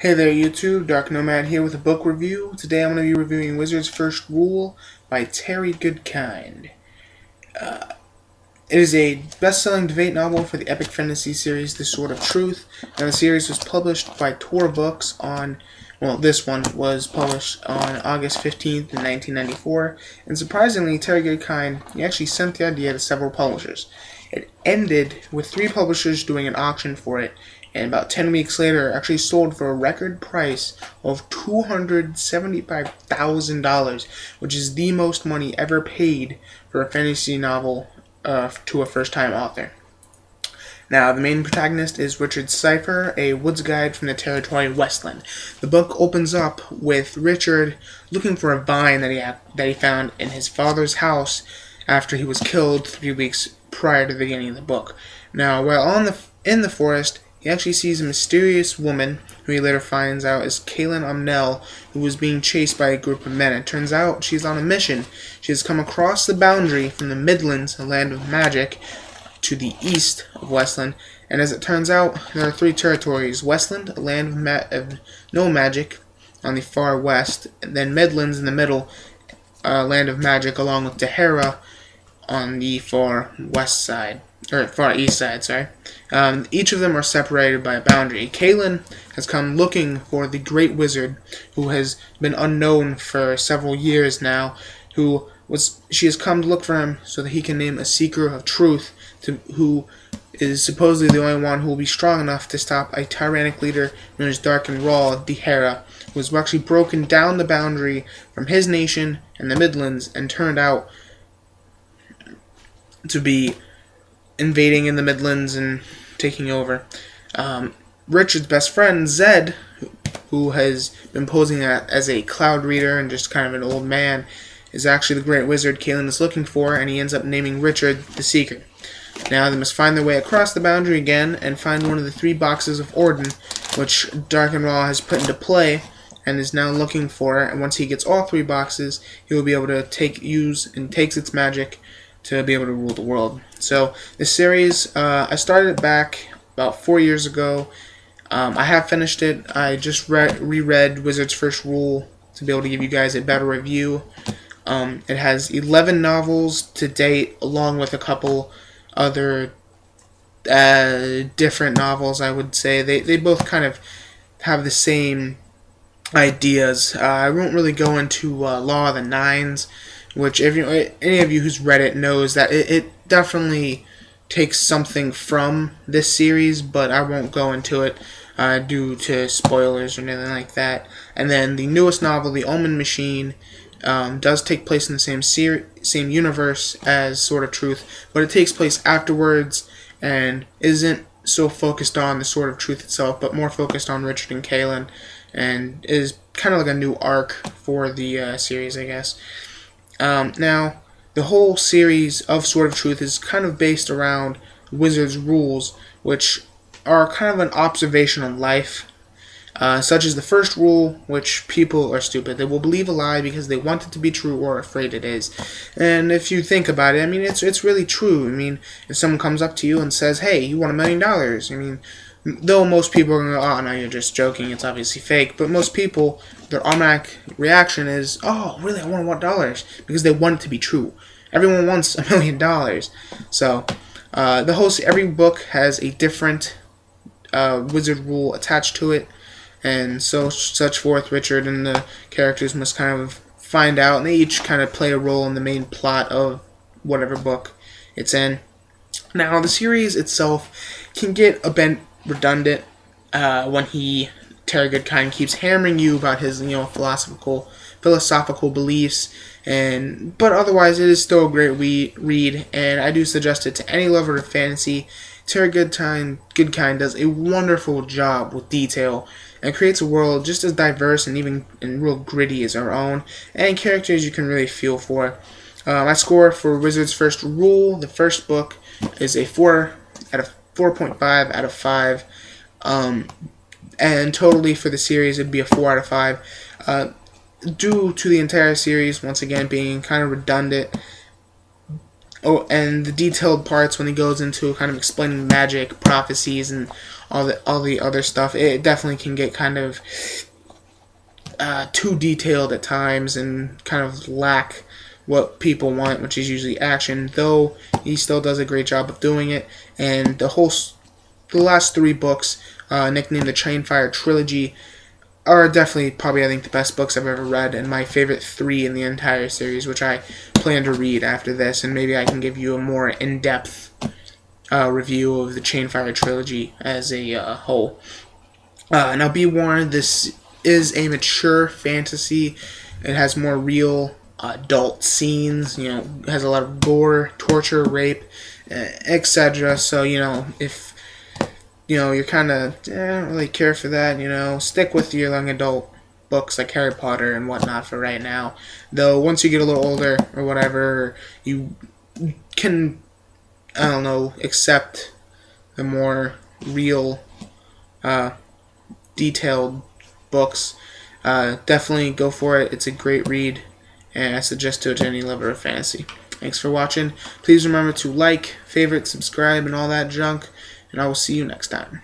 Hey there YouTube, Dark Nomad here with a book review. Today I'm going to be reviewing Wizard's First Rule by Terry Goodkind. It is a best-selling debate novel for the epic fantasy series The Sword of Truth. Now the series was published by Tor Books on, well, this one was published on August 15th in 1994. And surprisingly, Terry Goodkind, he actually sent the idea to several publishers. It ended with 3 publishers doing an auction for it, and about 10 weeks later, it actually sold for a record price of $275,000, which is the most money ever paid for a fantasy novel to a first-time author. Now, the main protagonist is Richard Cypher, a woods guide from the territory of Westland. The book opens up with Richard looking for a vine that he found in his father's house after he was killed 3 weeks prior to the beginning of the book. Now, while in the forest, he actually sees a mysterious woman, who he later finds out is Kaylin Omnell, who was being chased by a group of men. It turns out she's on a mission. She has come across the boundary from the Midlands, a land of magic, to the east of Westland. And as it turns out, there are 3 territories. Westland, a land of no magic, on the far west. And then Midlands in the middle, a land of magic, along with Dahara on the far west side. Or far east side, sorry. Each of them are separated by a boundary. Kaylin has come looking for the great wizard, who has been unknown for several years now. She has come to look for him so that he can name a seeker of truth, who is supposedly the only one who will be strong enough to stop a tyrannic leader known as Dark and Raw, Dahara, who has actually broken down the boundary from his nation and the Midlands and turned out to be invading in the Midlands and taking over. Richard's best friend, Zed, who has been posing as a cloud reader and just kind of an old man, is actually the great wizard Kaylin is looking for, and he ends up naming Richard the Seeker. Now they must find their way across the boundary again and find one of the 3 boxes of Orden, which Dark and Raw has put into play and is now looking for. And once he gets all 3 boxes, he will be able to takes its magic to be able to rule the world. So this series, I started it back about 4 years ago. I have finished it. I just reread Wizard's First Rule to be able to give you guys a better review. It has 11 novels to date, along with a couple other different novels, I would say. They both kind of have the same ideas. I won't really go into Law of the Nines, which any of you who's read it knows that it definitely takes something from this series, but I won't go into it due to spoilers or anything like that. And then the newest novel, The Omen Machine, does take place in the same universe as Sword of Truth, but it takes place afterwards and isn't so focused on the Sword of Truth itself, but more focused on Richard and Kaylin, and is kind of like a new arc for the series, I guess. Now, the whole series of Sword of Truth is kind of based around Wizard's rules, which are kind of an observation on life, such as the first rule, which people are stupid. They will believe a lie because they want it to be true or are afraid it is. And if you think about it, I mean, it's really true. I mean, if someone comes up to you and says, hey, you want $1 million, I mean, though most people are going to go, oh, no, you're just joking, it's obviously fake, but most people, their automatic reaction is, oh, really, I want $1, because they want it to be true. Everyone wants $1 million. So, every book has a different wizard rule attached to it, and such forth. Richard and the characters must kind of find out, and they each kind of play a role in the main plot of whatever book it's in. Now, the series itself can get a bit redundant when Terry Goodkind keeps hammering you about his, philosophical beliefs, but otherwise it is still a great read, and I do suggest it to any lover of fantasy. Terry Goodkind does a wonderful job with detail and creates a world just as diverse and real gritty as our own, and characters you can really feel for. My score for Wizard's First Rule, the first book, is a 4.5 out of 5, and totally for the series it'd be a 4 out of 5, due to the entire series once again being kind of redundant. Oh, and the detailed parts when he goes into kind of explaining magic, prophecies, and all the other stuff. It definitely can get kind of too detailed at times and kind of lack what people want, which is usually action. Though he still does a great job of doing it, and the last 3 books, nicknamed the Chainfire Trilogy, are definitely probably, I think, the best books I've ever read, and my favorite 3 in the entire series, which I plan to read after this, and maybe I can give you a more in-depth review of the Chainfire Trilogy as a whole. Now, be warned, this is a mature fantasy. It has more real adult scenes, it has a lot of gore, torture, rape, etc. So, if you're kind of don't really care for that, stick with your young adult books like Harry Potter and whatnot for right now. Though once you get a little older or whatever, you can, I don't know, accept the more real, detailed books. Definitely go for it. It's a great read, and I suggest it to any lover of fantasy. Thanks for watching. Please remember to like, favorite, subscribe, and all that junk, and I will see you next time.